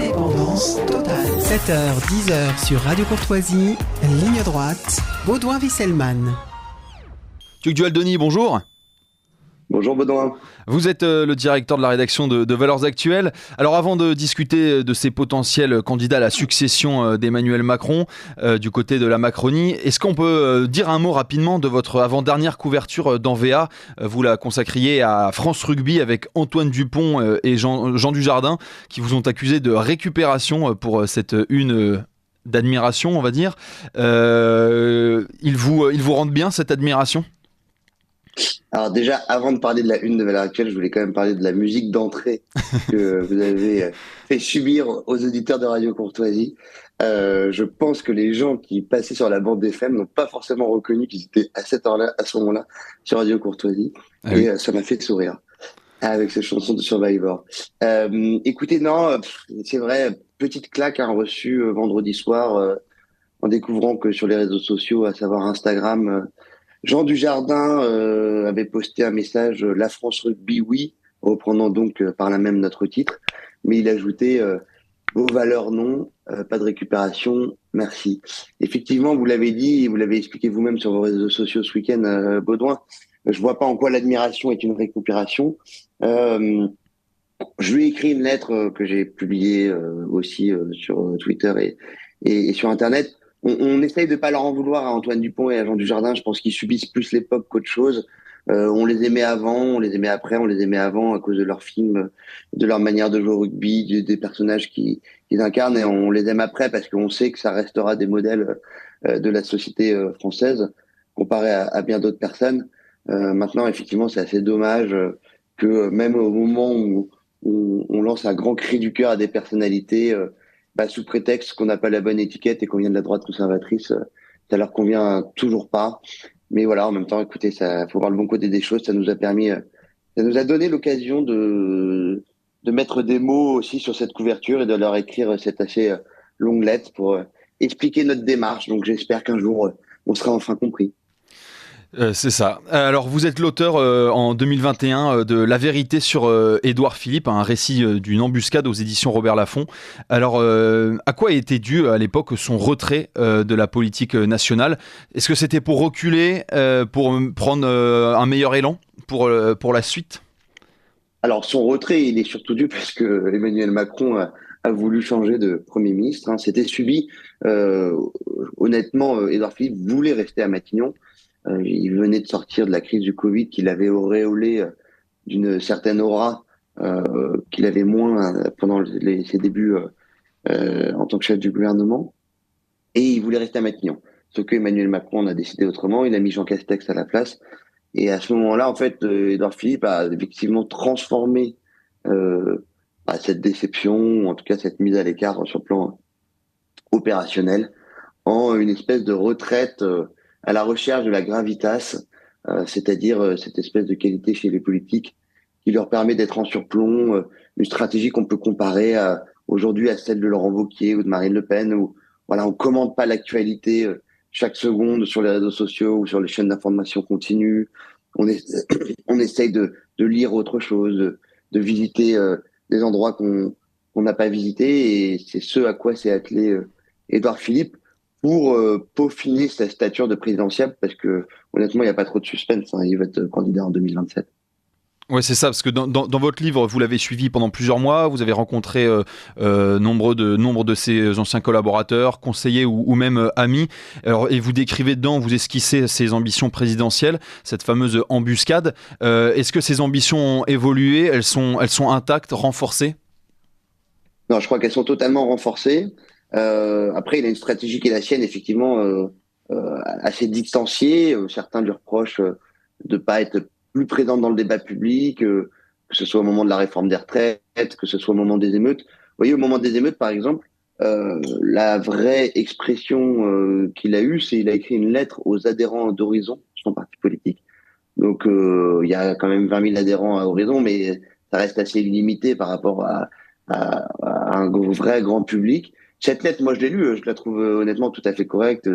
Indépendance totale. 7h, 10h sur Radio Courtoisie, ligne droite, Baudouin-Wieselman. Tugdual Denis, bonjour. Bonjour Baudouin. Vous êtes le directeur de la rédaction de Valeurs Actuelles. Alors avant de discuter de ces potentiels candidats à la succession d'Emmanuel Macron du côté de la Macronie, est-ce qu'on peut dire un mot rapidement de votre avant-dernière couverture d'Envéa? Vous la consacriez à France Rugby avec Antoine Dupont et Jean Dujardin qui vous ont accusé de récupération pour cette une d'admiration, on va dire. Ils vous rendent bien cette admiration? Alors déjà, avant de parler de la une de Valeurs Actuelles, je voulais quand même parler de la musique d'entrée que vous avez fait subir aux auditeurs de Radio Courtoisie. Je pense que les gens qui passaient sur la bande FM n'ont pas forcément reconnu qu'ils étaient à cette heure-là, à ce moment-là, sur Radio Courtoisie. Ah oui. Et ça m'a fait sourire avec cette chanson de Survivor. Écoutez, non, c'est vrai, petite claque reçue vendredi soir en découvrant que sur les réseaux sociaux, à savoir Instagram, Jean Dujardin avait posté un message « La France Rugby, oui », reprenant donc par là même notre titre, mais il ajoutait vos valeurs, non, pas de récupération, merci ». Effectivement, vous l'avez dit et vous l'avez expliqué vous-même sur vos réseaux sociaux ce week-end, Baudouin, je vois pas en quoi l'admiration est une récupération. Je lui ai écrit une lettre que j'ai publiée aussi sur Twitter et sur Internet. On essaye de pas leur en vouloir à Antoine Dupont et à Jean Dujardin. Je pense qu'ils subissent plus l'époque qu'autre chose. On les aimait avant, on les aimait après, on les aimait avant à cause de leurs films, de leur manière de jouer au rugby, des personnages qu'ils incarnent, et on les aime après parce qu'on sait que ça restera des modèles de la société française comparé à bien d'autres personnes. Maintenant, effectivement, c'est assez dommage que même au moment où on lance un grand cri du cœur à des personnalités, sous prétexte qu'on n'a pas la bonne étiquette et qu'on vient de la droite conservatrice, ça leur convient toujours pas. Mais voilà, en même temps, écoutez, ça, faut voir le bon côté des choses. Ça nous a permis, ça nous a donné l'occasion de mettre des mots aussi sur cette couverture et de leur écrire cette assez longue lettre pour expliquer notre démarche. Donc j'espère qu'un jour, on sera enfin compris. C'est ça. Alors, vous êtes l'auteur en 2021 de La vérité sur Édouard Philippe, un récit d'une embuscade aux éditions Robert Laffont. Alors, à quoi était dû à l'époque son retrait de la politique nationale? Est-ce que c'était pour reculer, pour prendre un meilleur élan pour la suite? Alors, son retrait, il est surtout dû parce que Emmanuel Macron a voulu changer de Premier ministre. C'était subi. Honnêtement, Édouard Philippe voulait rester à Matignon. Il venait de sortir de la crise du Covid qu'il avait auréolé d'une certaine aura qu'il avait moins pendant ses débuts en tant que chef du gouvernement. Et il voulait rester à Matignon. Ce que Emmanuel Macron en a décidé autrement. Il a mis Jean Castex à la place. Et à ce moment-là, en fait, Édouard Philippe a effectivement transformé cette déception, ou en tout cas cette mise à l'écart sur le plan opérationnel, en une espèce de retraite à la recherche de la gravitas, c'est-à-dire cette espèce de qualité chez les politiques qui leur permet d'être en surplomb, une stratégie qu'on peut comparer aujourd'hui à celle de Laurent Wauquiez ou de Marine Le Pen, où voilà, on commande pas l'actualité chaque seconde sur les réseaux sociaux ou sur les chaînes d'information continue. On essaye de lire autre chose, de visiter des endroits qu'on n'a pas visités, et c'est ce à quoi s'est attelé Édouard Philippe pour peaufiner sa stature de présidentiable, parce que honnêtement, il n'y a pas trop de suspense. Il va être candidat en 2027. Oui, c'est ça, parce que dans votre livre, vous l'avez suivi pendant plusieurs mois, vous avez rencontré nombre de ses anciens collaborateurs, conseillers ou même amis, et vous décrivez dedans, vous esquissez ses ambitions présidentielles, cette fameuse embuscade. Est-ce que ces ambitions ont évolué, elles sont intactes, renforcées? Non, je crois qu'elles sont totalement renforcées. Après, il a une stratégie qui est la sienne, effectivement, assez distanciée. Certains lui reprochent de pas être plus présent dans le débat public, que ce soit au moment de la réforme des retraites, que ce soit au moment des émeutes. Vous voyez, au moment des émeutes, par exemple, la vraie expression qu'il a eue, c'est qu'il a écrit une lettre aux adhérents d'Horizon, son parti politique. Donc, il y a quand même 20 000 adhérents à Horizon, mais ça reste assez limité par rapport à un vrai grand public. Cette lettre, moi, je l'ai lue, je la trouve honnêtement tout à fait correcte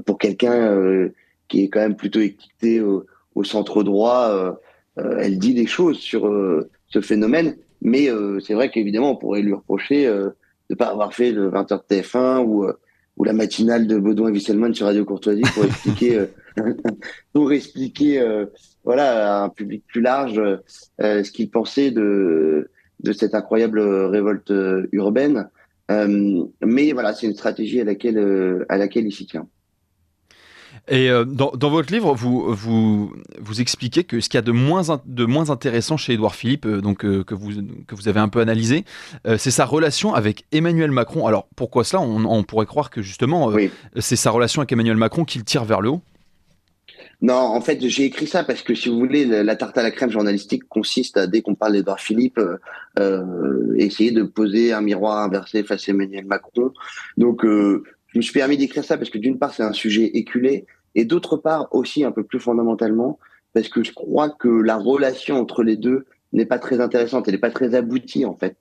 pour quelqu'un qui est quand même plutôt équité au centre droit. Elle dit des choses sur ce phénomène Mais c'est vrai qu'évidemment, on pourrait lui reprocher de ne pas avoir fait le 20h de TF1 ou la matinale de Baudouin et Wieselman sur Radio Courtoisie pour expliquer voilà, à un public plus large ce qu'il pensait de cette incroyable révolte urbaine. Mais voilà, c'est une stratégie à laquelle il s'y tient. Et dans votre livre, vous expliquez que ce qu'il y a de moins intéressant chez Édouard Philippe, que vous avez un peu analysé, c'est sa relation avec Emmanuel Macron. Alors pourquoi cela ? On pourrait croire que justement, Oui. c'est sa relation avec Emmanuel Macron qui le tire vers le haut. Non, en fait, j'ai écrit ça parce que, si vous voulez, la tarte à la crème journalistique consiste à, dès qu'on parle d'Édouard Philippe, essayer de poser un miroir inversé face à Emmanuel Macron. Donc, je me suis permis d'écrire ça parce que, d'une part, c'est un sujet éculé, et d'autre part, aussi, un peu plus fondamentalement, parce que je crois que la relation entre les deux n'est pas très intéressante, elle n'est pas très aboutie, en fait.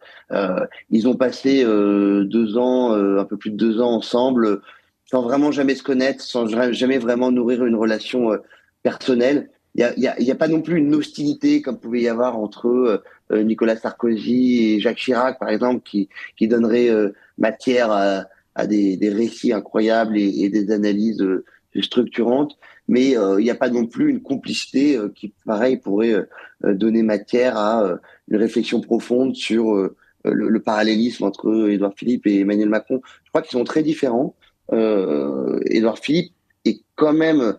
Ils ont passé 2 ans, un peu plus de 2 ans ensemble, sans vraiment jamais se connaître, sans jamais vraiment nourrir une relation personnelle. Il y a pas non plus une hostilité comme pouvait y avoir entre Nicolas Sarkozy et Jacques Chirac, par exemple, qui donnerait matière à des récits incroyables et des analyses structurantes. Mais il n'y a pas non plus une complicité qui, pareil, pourrait donner matière à une réflexion profonde sur le parallélisme entre Édouard Philippe et Emmanuel Macron. Je crois qu'ils sont très différents. Édouard Philippe est quand même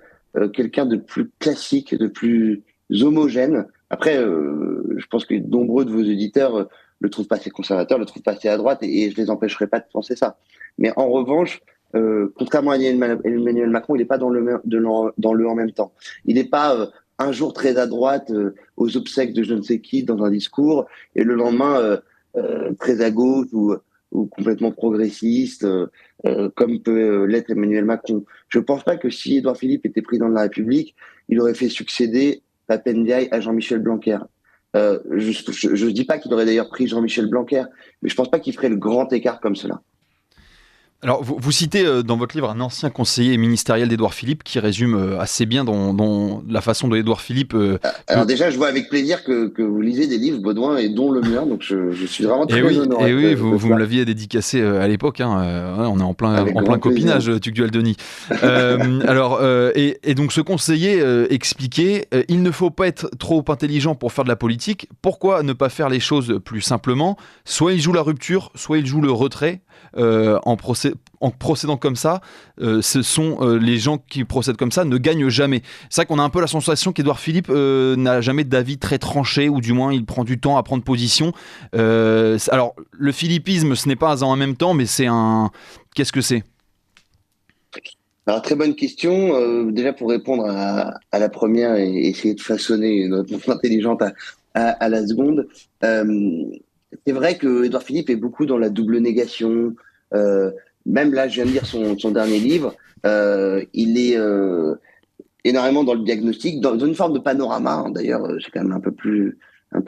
quelqu'un de plus classique, de plus homogène. Après, je pense que nombreux de vos auditeurs le trouvent pas assez conservateur, le trouvent pas assez à droite, et je les empêcherai pas de penser ça. Mais en revanche, contrairement à Emmanuel Macron, il n'est pas dans le en même temps. Il n'est pas un jour très à droite aux obsèques de je ne sais qui dans un discours, et le lendemain très à gauche ou complètement progressiste, comme peut l'être Emmanuel Macron. Je ne pense pas que si Édouard Philippe était président de la République, il aurait fait succéder Pape Ndiaye à Jean-Michel Blanquer. Je ne dis pas qu'il aurait d'ailleurs pris Jean-Michel Blanquer, mais je ne pense pas qu'il ferait le grand écart comme cela. Alors, vous citez dans votre livre un ancien conseiller ministériel d'Édouard Philippe qui résume assez bien dans la façon dont Édouard Philippe... Alors déjà, je vois avec plaisir que vous lisez des livres, Baudouin, et dont le mien, donc je suis vraiment très honoré. Et oui, vous me l'aviez dédicacé à l'époque, hein, on est en plein copinage, Tugdual Denis. Et donc ce conseiller expliquait, il ne faut pas être trop intelligent pour faire de la politique, pourquoi ne pas faire les choses plus simplement ? Soit il joue la rupture, soit il joue le retrait, en procédant comme ça, ce sont les gens qui procèdent comme ça ne gagnent jamais. C'est vrai qu'on a un peu la sensation qu'Édouard Philippe n'a jamais d'avis très tranché, ou du moins il prend du temps à prendre position. Alors le philippisme, ce n'est pas en même temps, mais qu'est-ce que c'est ? Alors, très bonne question. Déjà, pour répondre à la première et essayer de façonner une réponse intelligente à la seconde, c'est vrai que Édouard Philippe est beaucoup dans la double négation. Même là, je viens de lire son dernier livre. Il est énormément dans le diagnostic, dans une forme de panorama. Hein, d'ailleurs, c'est quand même un peu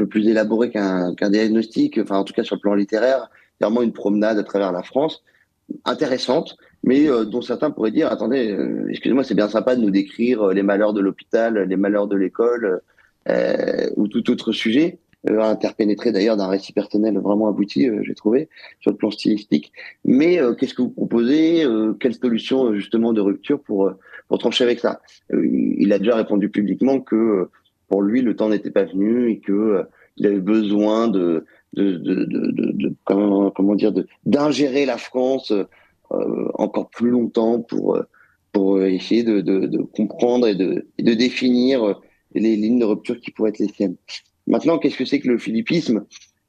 plus élaboré qu'un diagnostic. Enfin, en tout cas, sur le plan littéraire, c'est vraiment une promenade à travers la France, intéressante, mais dont certains pourraient dire, attendez, excusez-moi, c'est bien sympa de nous décrire les malheurs de l'hôpital, les malheurs de l'école, ou tout autre sujet, interpénétré d'ailleurs d'un récit personnel vraiment abouti, j'ai trouvé, sur le plan stylistique. Mais qu'est-ce que vous proposez ? Quelle solution justement de rupture pour trancher avec ça ? Il a déjà répondu publiquement que pour lui, le temps n'était pas venu et que il avait besoin comment dire, d'ingérer la France encore plus longtemps pour essayer de comprendre et de définir les lignes de rupture qui pourraient être les siennes. Maintenant, qu'est-ce que c'est que le philippisme ?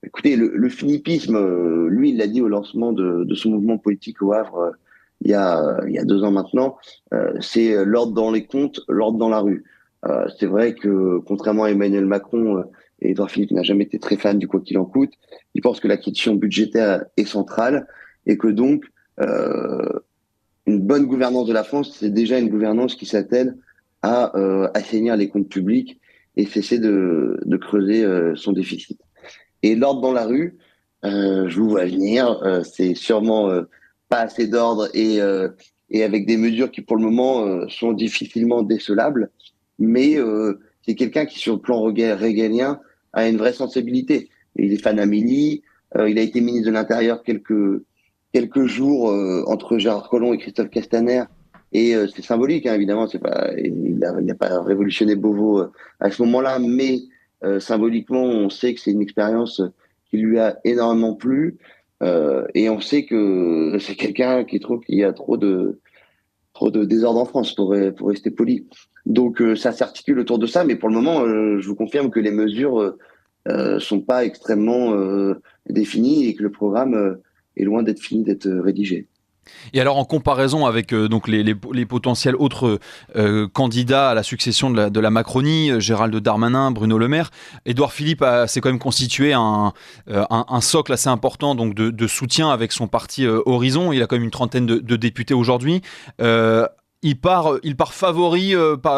Écoutez, le philippisme, lui, il l'a dit au lancement de son mouvement politique au Havre il y a 2 ans maintenant, c'est l'ordre dans les comptes, l'ordre dans la rue. C'est vrai que, contrairement à Emmanuel Macron, Édouard Philippe n'a jamais été très fan du quoi qu'il en coûte. Il pense que la question budgétaire est centrale et que donc une bonne gouvernance de la France, c'est déjà une gouvernance qui s'attelle à assainir les comptes publics et cesser de creuser son déficit. Et l'ordre dans la rue, je vous vois venir, c'est sûrement pas assez d'ordre et avec des mesures qui pour le moment sont difficilement décelables, mais c'est quelqu'un qui sur le plan régalien a une vraie sensibilité. il est fan d'Amélie. Il a été ministre de l'Intérieur quelques jours entre Gérard Collomb et Christophe Castaner. Et c'est symbolique, hein, évidemment. C'est pas, il n'a pas révolutionné Beauvau à ce moment-là, mais symboliquement, on sait que c'est une expérience qui lui a énormément plu. Et on sait que c'est quelqu'un qui trouve qu'il y a trop de désordre en France, pour rester poli. Donc ça s'articule autour de ça, mais pour le moment, je vous confirme que les mesures sont pas extrêmement définies et que le programme est loin d'être fini d'être rédigé. Et alors en comparaison avec donc les potentiels autres candidats à la succession de la Macronie, Gérald Darmanin, Bruno Le Maire, Édouard Philippe s'est quand même constitué un socle assez important donc de soutien avec son parti Horizon. Il a quand même une trentaine de députés aujourd'hui. Il part favori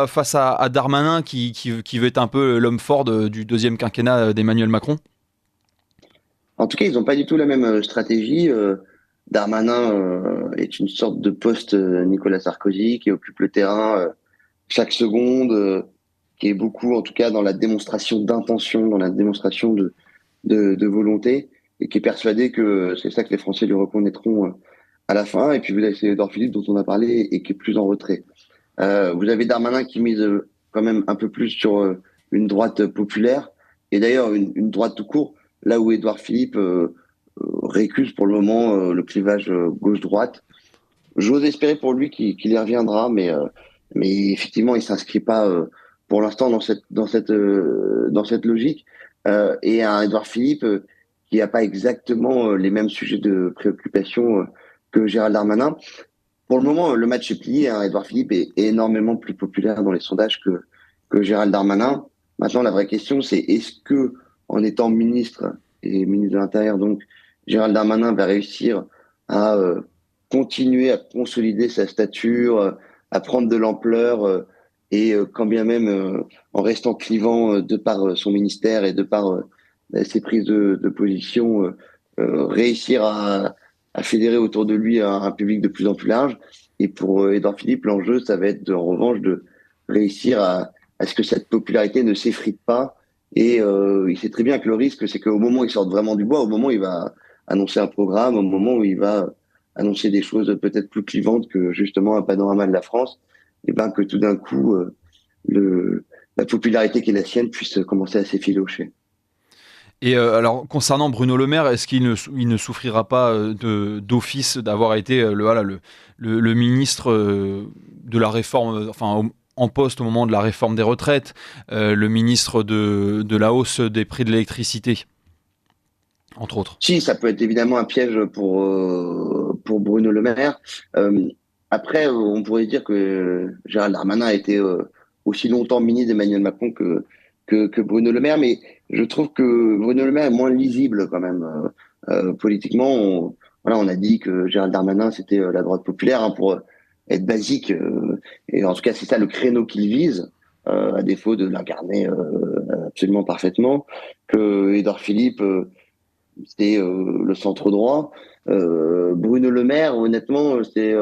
face à Darmanin qui veut être un peu l'homme fort du deuxième quinquennat d'Emmanuel Macron. En tout cas, ils n'ont pas du tout la même stratégie. Darmanin est une sorte de post-Nicolas Sarkozy qui occupe le terrain chaque seconde, qui est beaucoup, en tout cas, dans la démonstration d'intention, dans la démonstration de volonté, et qui est persuadé que c'est ça que les Français lui reconnaîtront à la fin. Et puis vous avez Édouard Philippe, dont on a parlé, et qui est plus en retrait. Vous avez Darmanin qui mise quand même un peu plus sur une droite populaire, et d'ailleurs une droite tout court, là où Édouard Philippe récuse pour le moment le clivage gauche-droite. J'ose espérer pour lui qu'il y reviendra, mais effectivement, il s'inscrit pas pour l'instant dans cette logique. Et un Édouard Philippe qui n'a pas exactement les mêmes sujets de préoccupation que Gérald Darmanin. Pour le moment, le match est plié. Hein. Édouard Philippe est énormément plus populaire dans les sondages que Gérald Darmanin. Maintenant, la vraie question, c'est est-ce que, en étant ministre et ministre de l'Intérieur, donc, Gérald Darmanin va réussir à continuer à consolider sa stature, à prendre de l'ampleur et quand bien même en restant clivant de par son ministère et de par ses prises de position, réussir à fédérer autour de lui un public de plus en plus large. Et pour Édouard Philippe, l'enjeu, ça va être en revanche de réussir à ce que cette popularité ne s'effrite pas. Et il sait très bien que le risque, c'est qu'au moment où il sort vraiment du bois, au moment où il va annoncer un programme, au moment où il va annoncer des choses peut-être plus clivantes que justement un panorama de la France, et ben que tout d'un coup, la popularité qui est la sienne puisse commencer à s'effilocher. Et alors concernant Bruno Le Maire, est-ce qu'il ne souffrira pas d'office d'avoir été le ministre de la réforme, en poste au moment de la réforme des retraites, le ministre de la hausse des prix de l'électricité, entre autres? Si, ça peut être évidemment un piège pour Bruno Le Maire. Après, on pourrait dire que Gérald Darmanin a été aussi longtemps ministre d'Emmanuel Macron que Bruno Le Maire, mais je trouve que Bruno Le Maire est moins lisible quand même. Politiquement, on a dit que Gérald Darmanin, c'était la droite populaire, hein, pour être basique. Et en tout cas, c'est ça le créneau qu'il vise, à défaut de l'incarner absolument parfaitement. Que Édouard Philippe, c'est le centre droit. Bruno Le Maire, honnêtement, c'est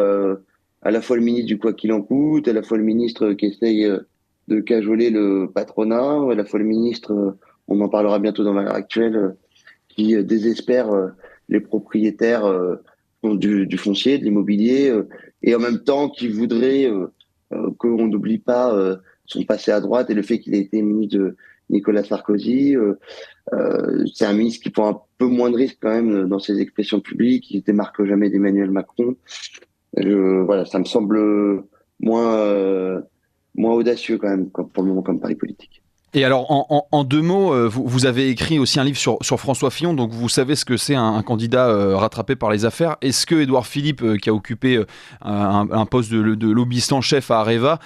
à la fois le ministre du quoi qu'il en coûte, à la fois le ministre qui essaye de cajoler le patronat, à la fois le ministre, on en parlera bientôt dans Valeurs Actuelles, qui désespère les propriétaires du foncier, de l'immobilier, et en même temps qui voudrait qu'on n'oublie pas son passé à droite et le fait qu'il ait été ministre de Nicolas Sarkozy. C'est un ministre qui prend un peu moins de risques quand même dans ses expressions publiques, qui ne se démarque jamais d'Emmanuel Macron. Ça me semble moins audacieux quand même pour le moment comme pari politique. Et alors, en deux mots, vous avez écrit aussi un livre sur François Fillon, donc vous savez ce que c'est un candidat rattrapé par les affaires. Est-ce que Édouard Philippe, qui a occupé un poste de lobbyiste en chef à Areva,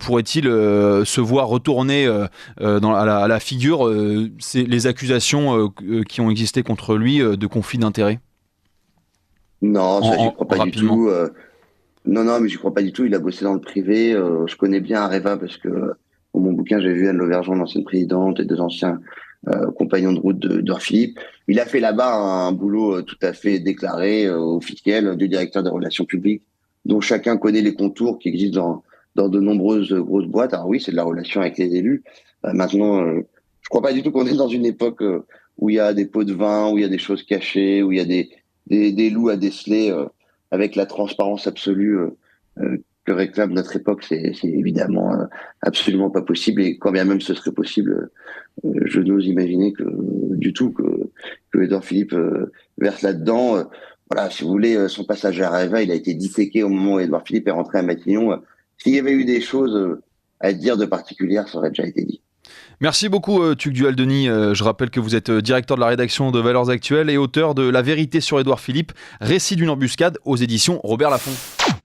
pourrait-il se voir retourner à la figure les accusations qui ont existé contre lui de conflit d'intérêts? Non, ça j'y crois pas du tout. Non, mais j'y crois pas du tout. Il a bossé dans le privé. Je connais bien Areva parce que dans mon bouquin, j'ai vu Anne Lauvergeon, l'ancienne présidente, et deux anciens compagnons de route d'Édouard Philippe. Il a fait là-bas un boulot tout à fait déclaré, officiel, du directeur des relations publiques, dont chacun connaît les contours qui existent dans de nombreuses grosses boîtes. Alors oui, c'est de la relation avec les élus. Maintenant, je crois pas du tout qu'on est dans une époque où il y a des pots de vin, où il y a des choses cachées, où il y a des loups à déceler avec la transparence absolue que réclame notre époque. C'est évidemment absolument pas possible. Et quand bien même ce serait possible, je n'ose imaginer que Édouard Philippe verse là-dedans. Voilà, si vous voulez, son passage à Areva, il a été disséqué au moment où Édouard Philippe est rentré à Matignon. S'il y avait eu des choses à dire de particulières, ça aurait déjà été dit. Merci beaucoup Tugdual Denis. Je rappelle que vous êtes directeur de la rédaction de Valeurs Actuelles et auteur de La vérité sur Édouard Philippe, récit d'une embuscade aux éditions Robert Laffont.